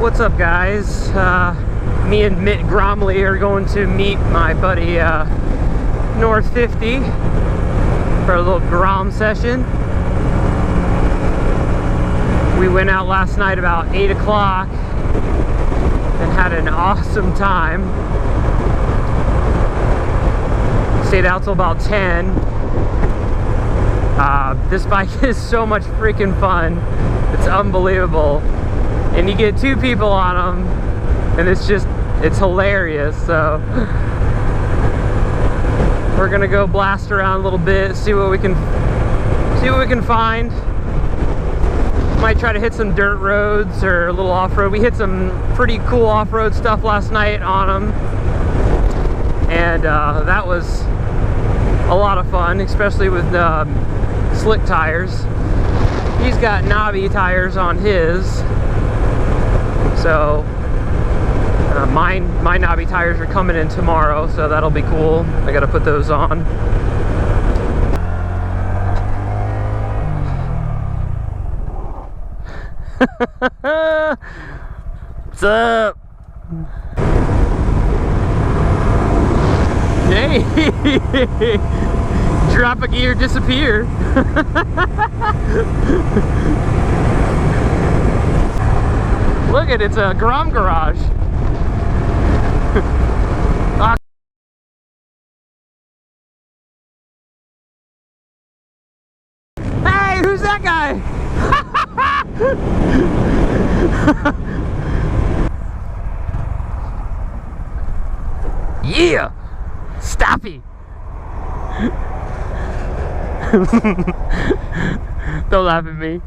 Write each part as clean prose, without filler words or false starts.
What's up, guys? Me and Mitt Gromley are going to meet my buddy North 50 for a little grom session. We went out last night about 8 o'clock and had an awesome time. Stayed out till about 10. This bike is so much freaking fun. It's unbelievable. And you get two people on them, and it's hilarious. So we're gonna go blast around a little bit, see what we can find. Might try to hit some dirt roads or a little off-road. We hit some pretty cool off-road stuff last night on them, and that was a lot of fun, especially with slick tires. He's got knobby tires on his, so my knobby tires are coming in tomorrow, so that'll be cool. I gotta put those on. What's up? Hey! Drop a gear, disappear. Look at it's a grom garage. Hey, who's that guy? Yeah, Stoppy. Don't laugh at me.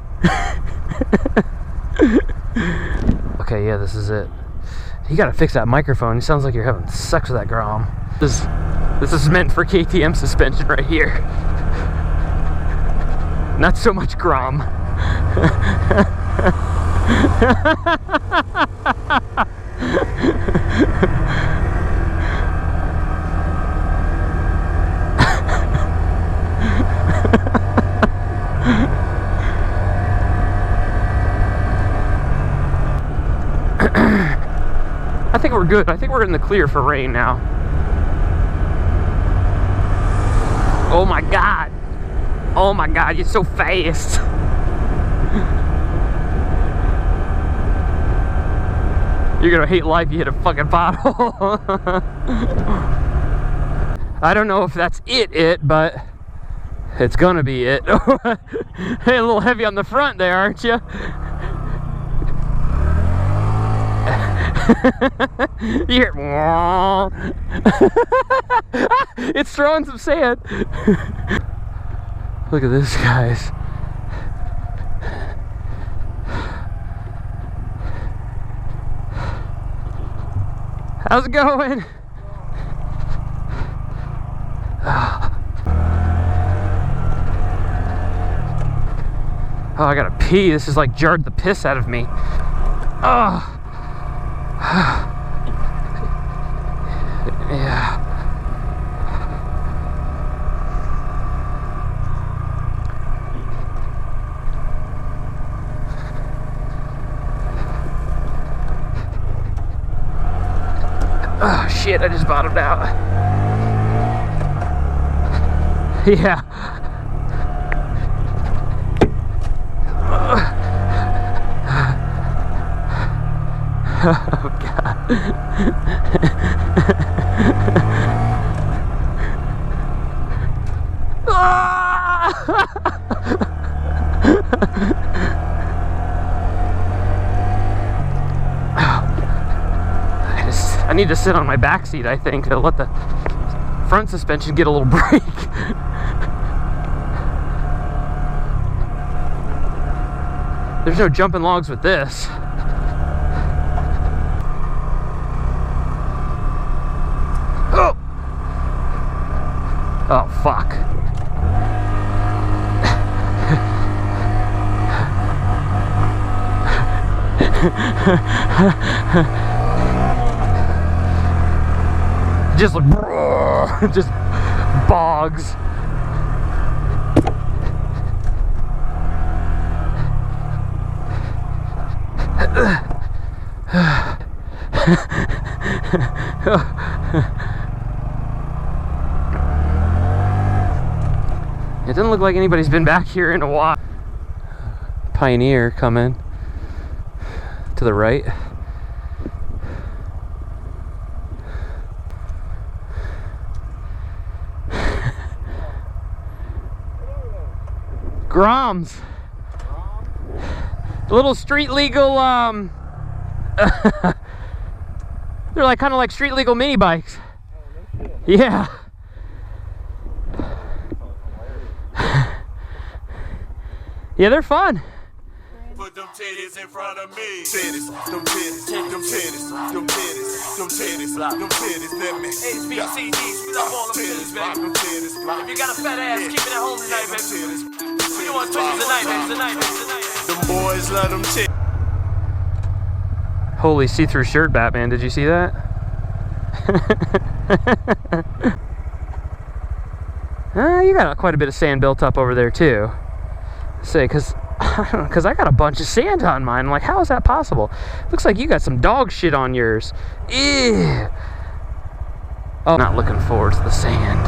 Okay, yeah, this is it. You gotta fix that microphone. It sounds like you're having sex with that grom. This is meant for KTM suspension right here. Not so much grom. I think we're good. I think we're in the clear for rain now. Oh my god. Oh my god, you're so fast. You're gonna hate life, you hit a fucking pothole. I don't know if that's it, but it's gonna be it. Hey, a little heavy on the front there, aren't you? You hear it's throwing some sand. Look at this, guys. How's it going? Oh, I gotta pee. This is like jarred the piss out of me. Oh. Yeah. Oh shit, I just bottomed out. Yeah. Oh god. I need to sit on my back seat, I think, to let the front suspension get a little break. There's no jumping logs with this. Oh! Oh, fuck. Just like, just bogs. It doesn't look like anybody's been back here in a while. Pioneer coming to the right. Groms. Little street legal, they're like kind of like street legal mini bikes. Oh, no shit. Yeah. Yeah, they're fun. Put them titties in front of me. Titties, them titties, them titties, them titties, them titties, them titties, let me. HBCDs, we love all them titties, baby. If you got a fat ass, keep it at home tonight, baby. We want titties tonight, baby, tonight, baby, tonight. Them boys love them titties. Holy see-through shirt, Batman, did you see that? You got quite a bit of sand built up over there too. Say, cause I got a bunch of sand on mine. I'm like, how is that possible? Looks like you got some dog shit on yours. Ew. Oh, not looking forward to the sand.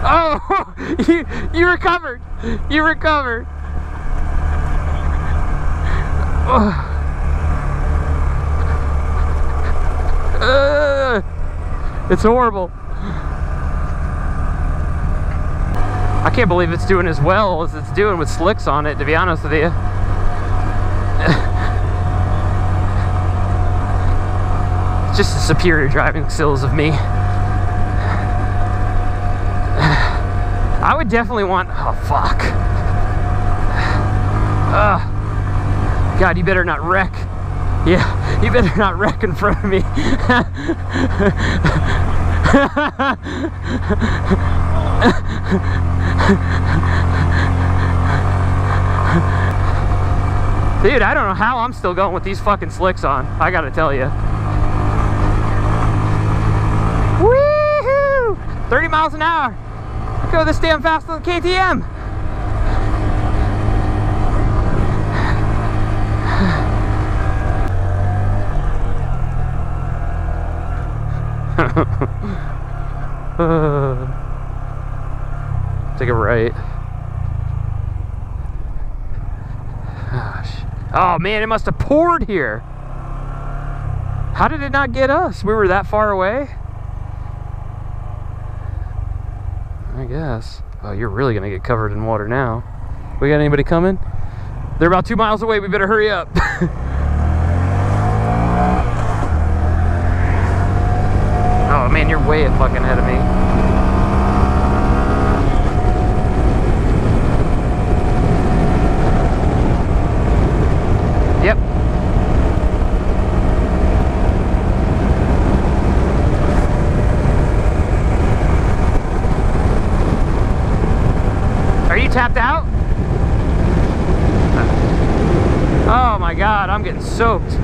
Oh, you recovered. You recovered. It's horrible. I can't believe it's doing as well as it's doing with slicks on it, to be honest with you. It's just the superior driving skills of me. I would definitely want, oh fuck. God, you better not wreck. Yeah, you better not wreck in front of me. Dude, I don't know how I'm still going with these fucking slicks on. I gotta tell you. Woohoo! 30 miles an hour. I go this damn fast on the KTM. Take a right. Gosh. Oh man, it must have poured here. How did it not get us? We were that far away? I guess. Oh, you're really gonna get covered in water now. We got anybody coming? They're about 2 miles away. We better hurry up. Oh man, you're way fucking ahead of me. Yep. Are you tapped out? Oh my God, I'm getting soaked.